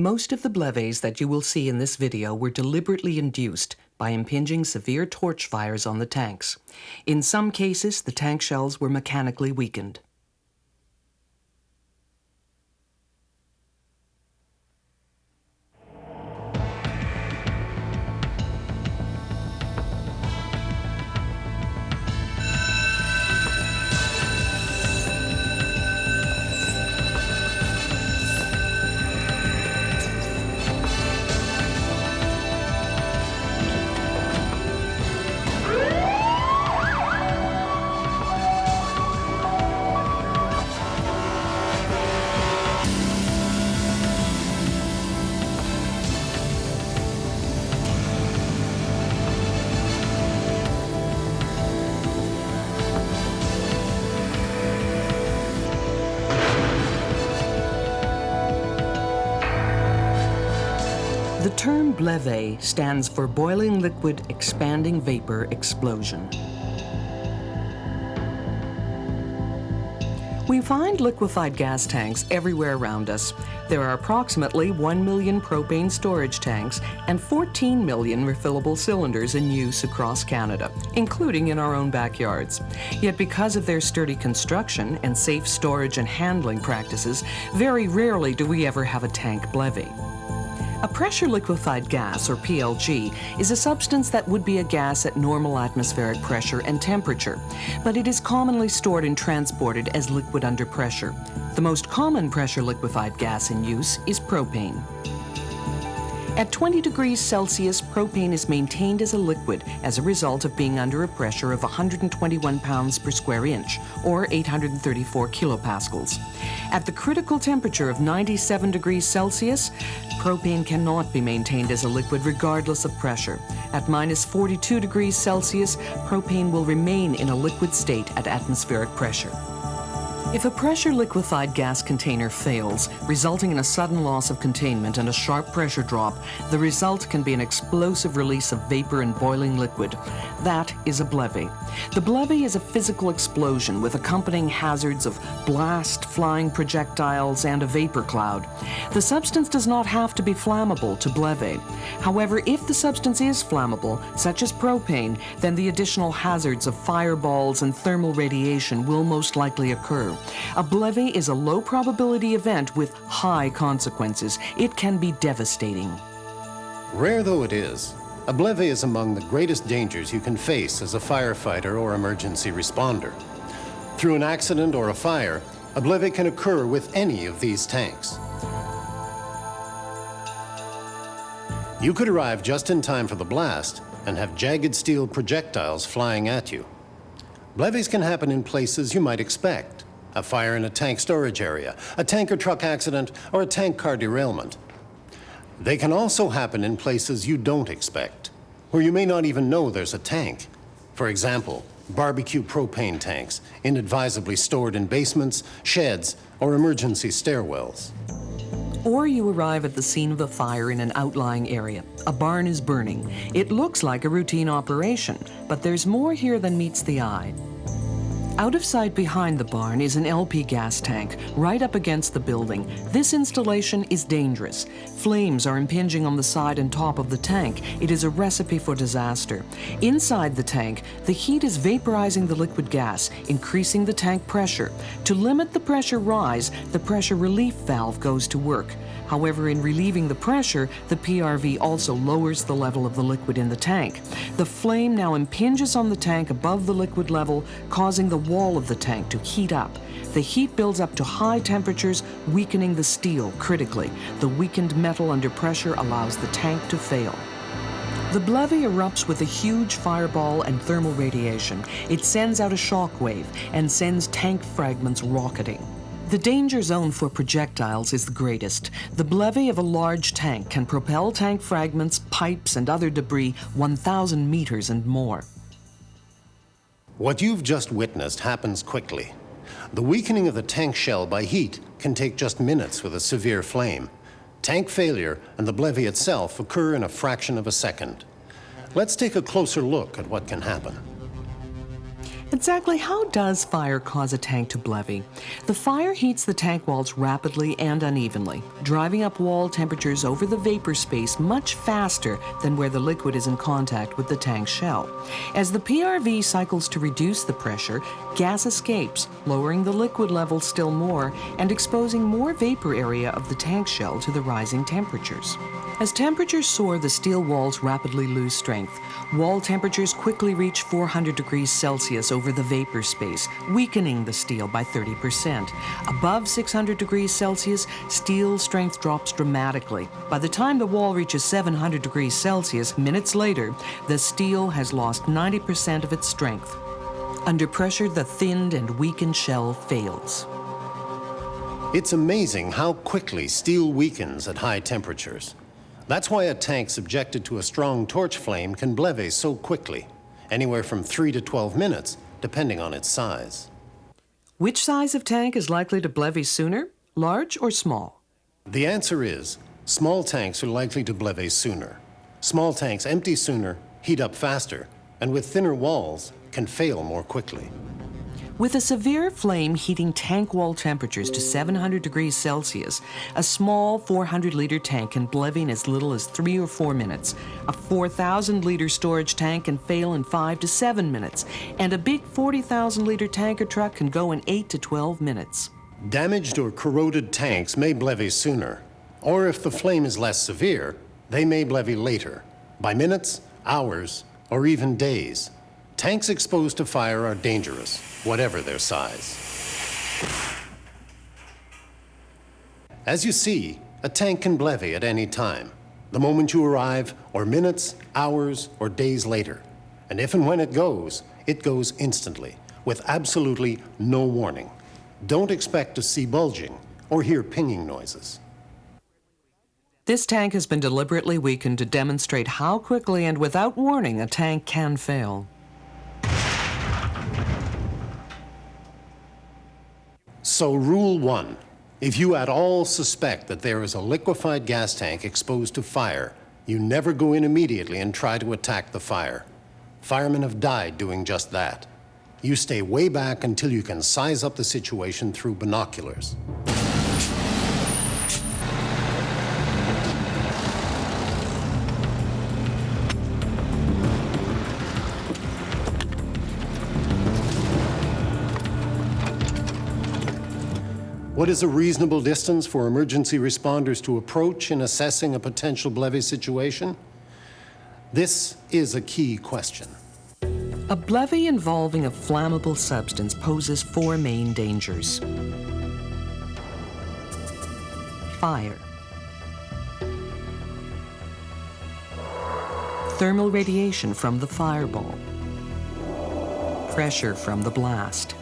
Most of the BLEVEs that you will see in this video were deliberately induced by impinging severe torch fires on the tanks. In some cases, the tank shells were mechanically weakened. The term BLEVE stands for Boiling Liquid Expanding Vapor Explosion. We find liquefied gas tanks everywhere around us. There are approximately 1 million propane storage tanks and 14 million refillable cylinders in use across Canada, including in our own backyards. Yet because of their sturdy construction and safe storage and handling practices, very rarely do we ever have a tank BLEVE. A pressure liquefied gas, or PLG, is a substance that would be a gas at normal atmospheric pressure and temperature, but it is commonly stored and transported as liquid under pressure. The most common pressure liquefied gas in use is propane. At 20 degrees Celsius, propane is maintained as a liquid as a result of being under a pressure of 121 pounds per square inch, or 834 kilopascals. At the critical temperature of 97 degrees Celsius, propane cannot be maintained as a liquid regardless of pressure. At minus 42 degrees Celsius, propane will remain in a liquid state at atmospheric pressure. If a pressure liquefied gas container fails, resulting in a sudden loss of containment and a sharp pressure drop, the result can be an explosive release of vapor and boiling liquid. That is a BLEVE. The BLEVE is a physical explosion with accompanying hazards of blast, flying projectiles, and a vapor cloud. The substance does not have to be flammable to BLEVE. However, if the substance is flammable, such as propane, then the additional hazards of fireballs and thermal radiation will most likely occur. A BLEVE is a low probability event with high consequences. It can be devastating. Rare though it is, a BLEVE is among the greatest dangers you can face as a firefighter or emergency responder. Through an accident or a fire, a BLEVE can occur with any of these tanks. You could arrive just in time for the blast and have jagged steel projectiles flying at you. BLEVEs can happen in places you might expect. A fire in a tank storage area, a tanker truck accident, or a tank car derailment. They can also happen in places you don't expect, where you may not even know there's a tank. For example, barbecue propane tanks, inadvisably stored in basements, sheds, or emergency stairwells. Or you arrive at the scene of a fire in an outlying area. A barn is burning. It looks like a routine operation, but there's more here than meets the eye. Out of sight behind the barn is an LP gas tank right up against the building. This installation is dangerous. Flames are impinging on the side and top of the tank. It is a recipe for disaster. Inside the tank, the heat is vaporizing the liquid gas, increasing the tank pressure. To limit the pressure rise, the pressure relief valve goes to work. However, in relieving the pressure, the PRV also lowers the level of the liquid in the tank. The flame now impinges on the tank above the liquid level, causing the wall of the tank to heat up. The heat builds up to high temperatures, weakening the steel critically. The weakened metal under pressure allows the tank to fail. The BLEVE erupts with a huge fireball and thermal radiation. It sends out a shock wave and sends tank fragments rocketing. The danger zone for projectiles is the greatest. The BLEVE of a large tank can propel tank fragments, pipes, and other debris 1,000 meters and more. What you've just witnessed happens quickly. The weakening of the tank shell by heat can take just minutes with a severe flame. Tank failure and the BLEVE itself occur in a fraction of a second. Let's take a closer look at what can happen. Exactly how does fire cause a tank to BLEVE? The fire heats the tank walls rapidly and unevenly, driving up wall temperatures over the vapor space much faster than where the liquid is in contact with the tank shell. As the PRV cycles to reduce the pressure, gas escapes, lowering the liquid level still more and exposing more vapor area of the tank shell to the rising temperatures. As temperatures soar, the steel walls rapidly lose strength. Wall temperatures quickly reach 400 degrees Celsius over the vapor space, weakening the steel by 30%. Above 600 degrees Celsius, steel strength drops dramatically. By the time the wall reaches 700 degrees Celsius, minutes later, the steel has lost 90% of its strength. Under pressure, the thinned and weakened shell fails. It's amazing how quickly steel weakens at high temperatures. That's why a tank subjected to a strong torch flame can BLEVE so quickly, anywhere from 3 to 12 minutes, depending on its size. Which size of tank is likely to BLEVE sooner, large or small? The answer is, small tanks are likely to BLEVE sooner. Small tanks empty sooner, heat up faster, and with thinner walls, can fail more quickly. With a severe flame heating tank wall temperatures to 700 degrees Celsius, a small 400-liter tank can BLEVE in as little as 3 or 4 minutes. A 4,000-liter storage tank can fail in 5 to 7 minutes, and a big 40,000-liter tanker truck can go in 8 to 12 minutes. Damaged or corroded tanks may BLEVE sooner, or if the flame is less severe, they may BLEVE later, by minutes, hours, or even days. Tanks exposed to fire are dangerous, whatever their size. As you see, a tank can BLEVE at any time, the moment you arrive, or minutes, hours, or days later. And if and when it goes instantly, with absolutely no warning. Don't expect to see bulging or hear pinging noises. This tank has been deliberately weakened to demonstrate how quickly and without warning a tank can fail. So rule 1, if you at all suspect that there is a liquefied gas tank exposed to fire, you never go in immediately and try to attack the fire. Firemen have died doing just that. You stay way back until you can size up the situation through binoculars. What is a reasonable distance for emergency responders to approach in assessing a potential BLEVE situation? This is a key question. A BLEVE involving a flammable substance poses 4 main dangers. Fire. Thermal radiation from the fireball. Pressure from the blast.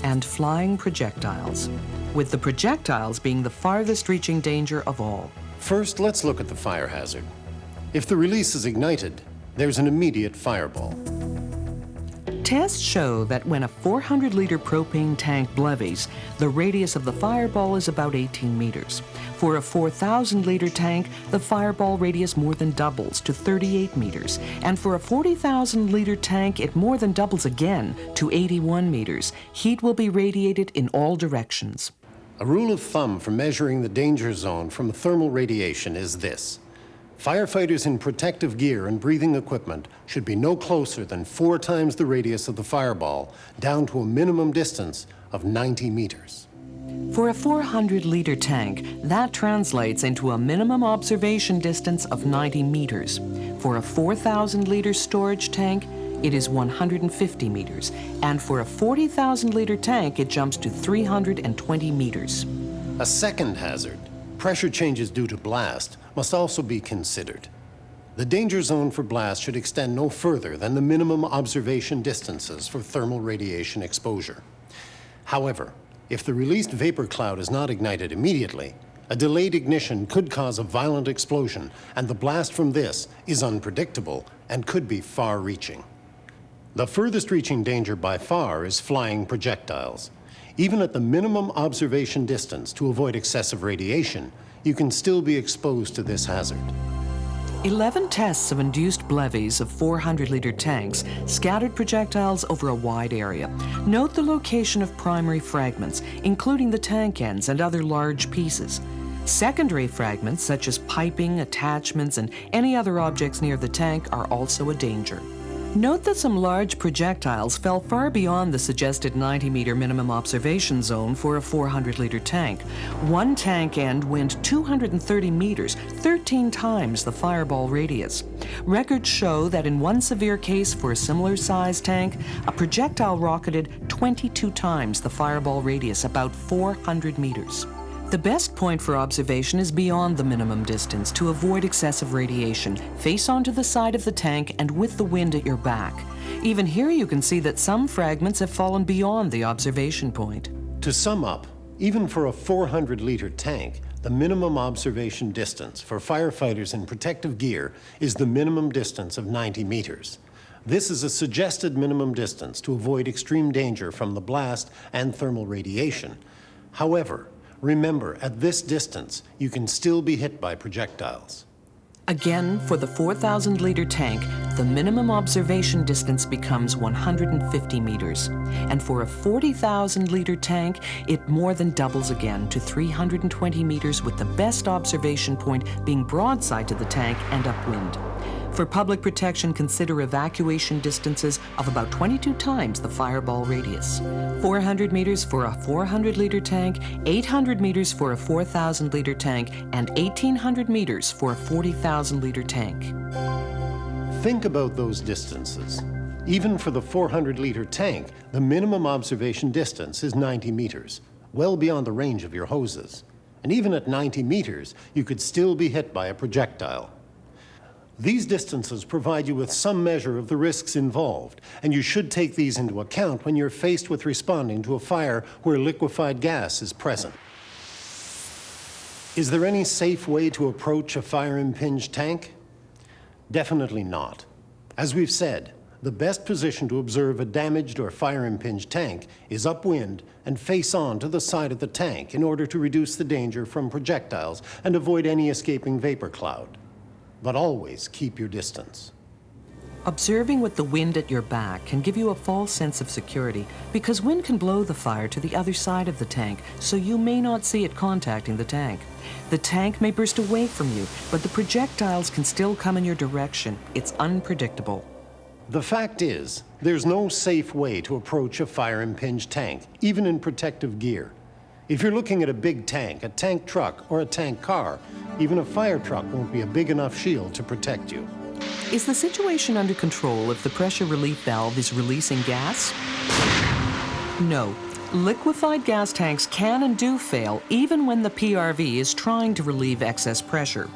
And flying projectiles, with the projectiles being the farthest reaching danger of all. First, let's look at the fire hazard. If the release is ignited, there's an immediate fireball. Tests show that when a 400-liter propane tank BLEVEs, the radius of the fireball is about 18 meters. For a 4,000-liter tank, the fireball radius more than doubles to 38 meters. And for a 40,000-liter tank, it more than doubles again to 81 meters. Heat will be radiated in all directions. A rule of thumb for measuring the danger zone from thermal radiation is this. Firefighters in protective gear and breathing equipment should be no closer than 4 times the radius of the fireball, down to a minimum distance of 90 meters. For a 400-liter tank, that translates into a minimum observation distance of 90 meters. For a 4,000-liter storage tank, it is 150 meters. And for a 40,000-liter tank, it jumps to 320 meters. A second hazard, pressure changes due to blast, must also be considered. The danger zone for blast should extend no further than the minimum observation distances for thermal radiation exposure. However, if the released vapor cloud is not ignited immediately, a delayed ignition could cause a violent explosion, and the blast from this is unpredictable and could be far-reaching. The furthest reaching danger by far is flying projectiles. Even at the minimum observation distance to avoid excessive radiation, you can still be exposed to this hazard. 11 tests of induced BLEVEs of 400-liter tanks scattered projectiles over a wide area. Note the location of primary fragments, including the tank ends and other large pieces. Secondary fragments, such as piping, attachments, and any other objects near the tank, are also a danger. Note that some large projectiles fell far beyond the suggested 90-meter minimum observation zone for a 400-liter tank. One tank end went 230 meters, 13 times the fireball radius. Records show that in one severe case for a similar-sized tank, a projectile rocketed 22 times the fireball radius, about 400 meters. The best point for observation is beyond the minimum distance to avoid excessive radiation. Face onto the side of the tank and with the wind at your back. Even here you can see that some fragments have fallen beyond the observation point. To sum up, even for a 400-liter tank, the minimum observation distance for firefighters in protective gear is the minimum distance of 90 meters. This is a suggested minimum distance to avoid extreme danger from the blast and thermal radiation. However, remember, at this distance, you can still be hit by projectiles. Again, for the 4,000-liter tank, the minimum observation distance becomes 150 meters. And for a 40,000-liter tank, it more than doubles again to 320 meters, with the best observation point being broadside to the tank and upwind. For public protection, consider evacuation distances of about 22 times the fireball radius. 400 meters for a 400-liter tank, 800 meters for a 4,000-liter tank, and 1,800 meters for a 40,000-liter tank. Think about those distances. Even for the 400-liter tank, the minimum observation distance is 90 meters, well beyond the range of your hoses. And even at 90 meters, you could still be hit by a projectile. These distances provide you with some measure of the risks involved, and you should take these into account when you're faced with responding to a fire where liquefied gas is present. Is there any safe way to approach a fire-impinged tank? Definitely not. As we've said, the best position to observe a damaged or fire-impinged tank is upwind and face on to the side of the tank in order to reduce the danger from projectiles and avoid any escaping vapor cloud. But always keep your distance. Observing with the wind at your back can give you a false sense of security because wind can blow the fire to the other side of the tank, so you may not see it contacting the tank. The tank may burst away from you, but the projectiles can still come in your direction. It's unpredictable. The fact is, there's no safe way to approach a fire-impinged tank, even in protective gear. If you're looking at a big tank, a tank truck, or a tank car, even a fire truck won't be a big enough shield to protect you. Is the situation under control if the pressure relief valve is releasing gas? No. Liquefied gas tanks can and do fail even when the PRV is trying to relieve excess pressure.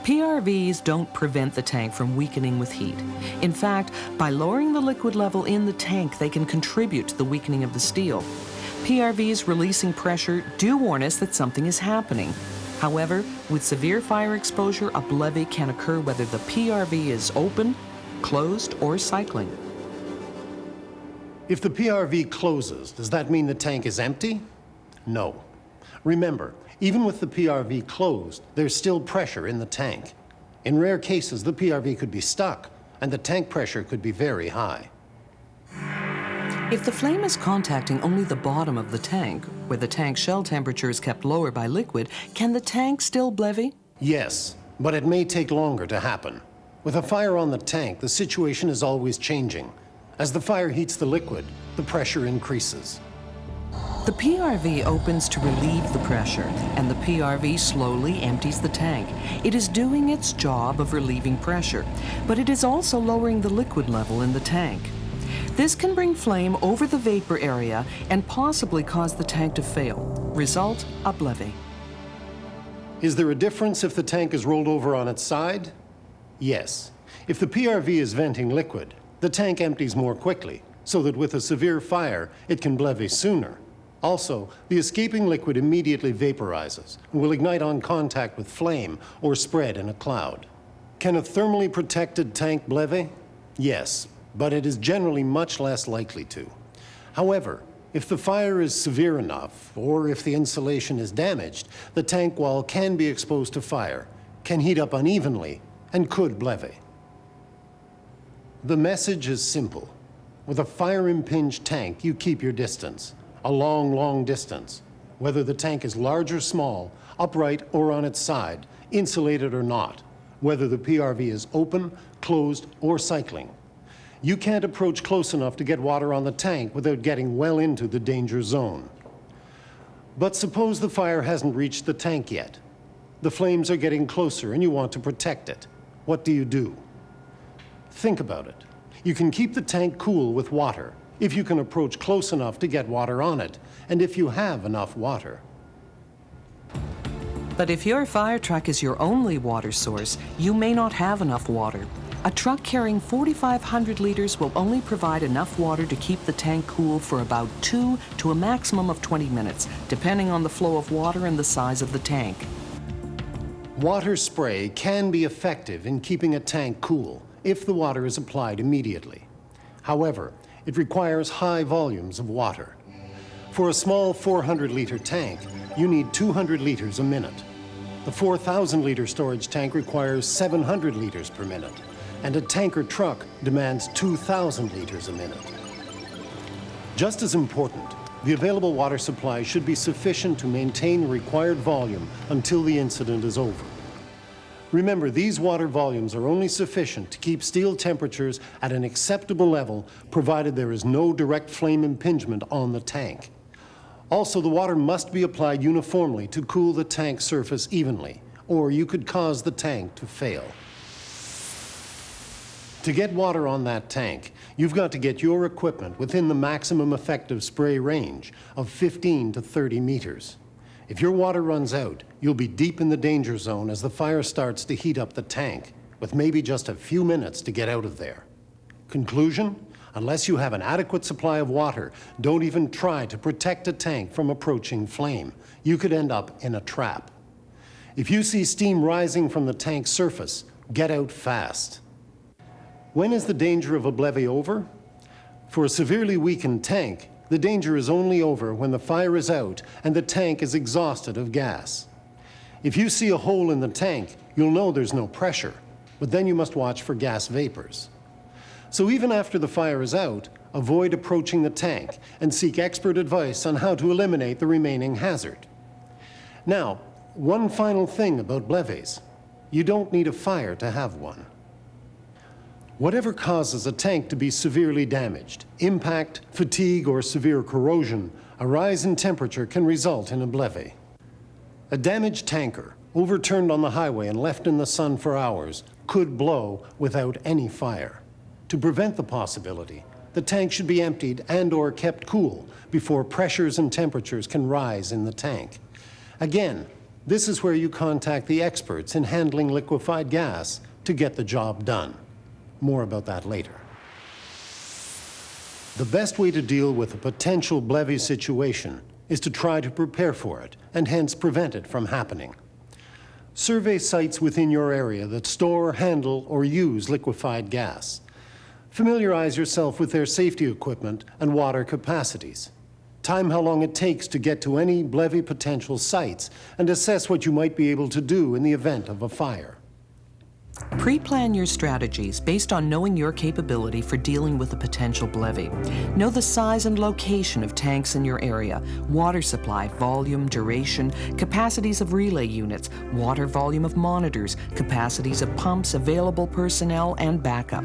PRVs don't prevent the tank from weakening with heat. In fact, by lowering the liquid level in the tank, they can contribute to the weakening of the steel. PRVs releasing pressure do warn us that something is happening. However, with severe fire exposure, a BLEVE can occur whether the PRV is open, closed, or cycling. If the PRV closes, does that mean the tank is empty? No. Remember, even with the PRV closed, there's still pressure in the tank. In rare cases, the PRV could be stuck, and the tank pressure could be very high. If the flame is contacting only the bottom of the tank, where the tank shell temperature is kept lower by liquid, can the tank still BLEVE? Yes, but it may take longer to happen. With a fire on the tank, the situation is always changing. As the fire heats the liquid, the pressure increases. The PRV opens to relieve the pressure, and the PRV slowly empties the tank. It is doing its job of relieving pressure, but it is also lowering the liquid level in the tank. This can bring flame over the vapor area and possibly cause the tank to fail. Result, a BLEVE. Is there a difference if the tank is rolled over on its side? Yes. If the PRV is venting liquid, the tank empties more quickly, so that with a severe fire, it can BLEVE sooner. Also, the escaping liquid immediately vaporizes and will ignite on contact with flame or spread in a cloud. Can a thermally protected tank BLEVE? Yes, but it is generally much less likely to. However, if the fire is severe enough, or if the insulation is damaged, the tank wall can be exposed to fire, can heat up unevenly, and could BLEVE. The message is simple. With a fire-impinged tank, you keep your distance, a long, long distance. Whether the tank is large or small, upright or on its side, insulated or not, whether the PRV is open, closed, or cycling. You can't approach close enough to get water on the tank without getting well into the danger zone. But suppose the fire hasn't reached the tank yet. The flames are getting closer and you want to protect it. What do? Think about it. You can keep the tank cool with water if you can approach close enough to get water on it, and if you have enough water. But if your fire truck is your only water source, you may not have enough water. A truck carrying 4,500 liters will only provide enough water to keep the tank cool for about 2 to a maximum of 20 minutes, depending on the flow of water and the size of the tank. Water spray can be effective in keeping a tank cool if the water is applied immediately. However, it requires high volumes of water. For a small 400-liter tank, you need 200 liters a minute. The 4,000-liter storage tank requires 700 liters per minute, and a tanker truck demands 2,000 liters a minute. Just as important, the available water supply should be sufficient to maintain the required volume until the incident is over. Remember, these water volumes are only sufficient to keep steel temperatures at an acceptable level, provided there is no direct flame impingement on the tank. Also, the water must be applied uniformly to cool the tank surface evenly, or you could cause the tank to fail. To get water on that tank, you've got to get your equipment within the maximum effective spray range of 15 to 30 meters. If your water runs out, you'll be deep in the danger zone as the fire starts to heat up the tank, with maybe just a few minutes to get out of there. Conclusion? Unless you have an adequate supply of water, don't even try to protect a tank from approaching flame. You could end up in a trap. If you see steam rising from the tank's surface, get out fast. When is the danger of a BLEVE over? For a severely weakened tank, the danger is only over when the fire is out and the tank is exhausted of gas. If you see a hole in the tank, you'll know there's no pressure, but then you must watch for gas vapors. So even after the fire is out, avoid approaching the tank and seek expert advice on how to eliminate the remaining hazard. Now, one final thing about BLEVEs. You don't need a fire to have one. Whatever causes a tank to be severely damaged, impact, fatigue, or severe corrosion, a rise in temperature can result in a BLEVE. A damaged tanker, overturned on the highway and left in the sun for hours, could blow without any fire. To prevent the possibility, the tank should be emptied and/or kept cool before pressures and temperatures can rise in the tank. Again, this is where you contact the experts in handling liquefied gas to get the job done. More about that later. The best way to deal with a potential BLEVE situation is to try to prepare for it and hence prevent it from happening. Survey sites within your area that store, handle, or use liquefied gas. Familiarize yourself with their safety equipment and water capacities. Time how long it takes to get to any BLEVE potential sites and assess what you might be able to do in the event of a fire. Pre-plan your strategies based on knowing your capability for dealing with a potential BLEVE. Know the size and location of tanks in your area, water supply, volume, duration, capacities of relay units, water volume of monitors, capacities of pumps, available personnel, and backup.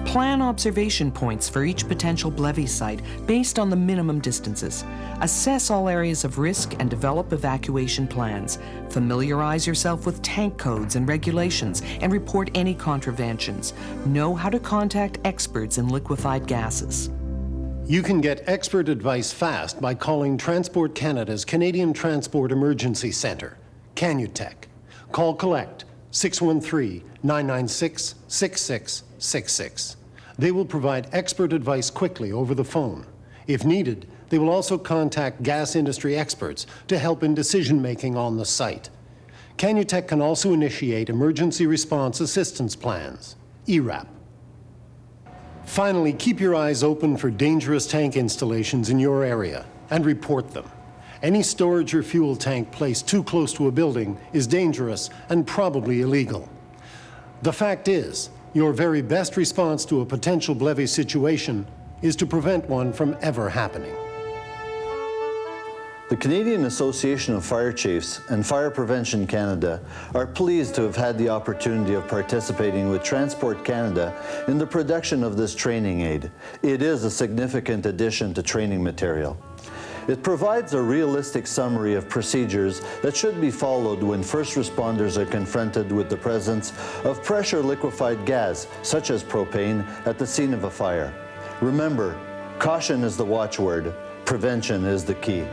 Plan observation points for each potential BLEVE site based on the minimum distances. Assess all areas of risk and develop evacuation plans. Familiarize yourself with tank codes and regulations and report any contraventions. Know how to contact experts in liquefied gases. You can get expert advice fast by calling Transport Canada's Canadian Transport Emergency Centre, Canutech. Call Collect 613-996-6666. They will provide expert advice quickly over the phone. If needed, they will also contact gas industry experts to help in decision-making on the site. Canutech can also initiate Emergency Response Assistance Plans, ERAP. Finally, keep your eyes open for dangerous tank installations in your area and report them. Any storage or fuel tank placed too close to a building is dangerous and probably illegal. The fact is, your very best response to a potential BLEVE situation is to prevent one from ever happening. The Canadian Association of Fire Chiefs and Fire Prevention Canada are pleased to have had the opportunity of participating with Transport Canada in the production of this training aid. It is a significant addition to training material. It provides a realistic summary of procedures that should be followed when first responders are confronted with the presence of pressure liquefied gas, such as propane, at the scene of a fire. Remember, caution is the watchword, prevention is the key.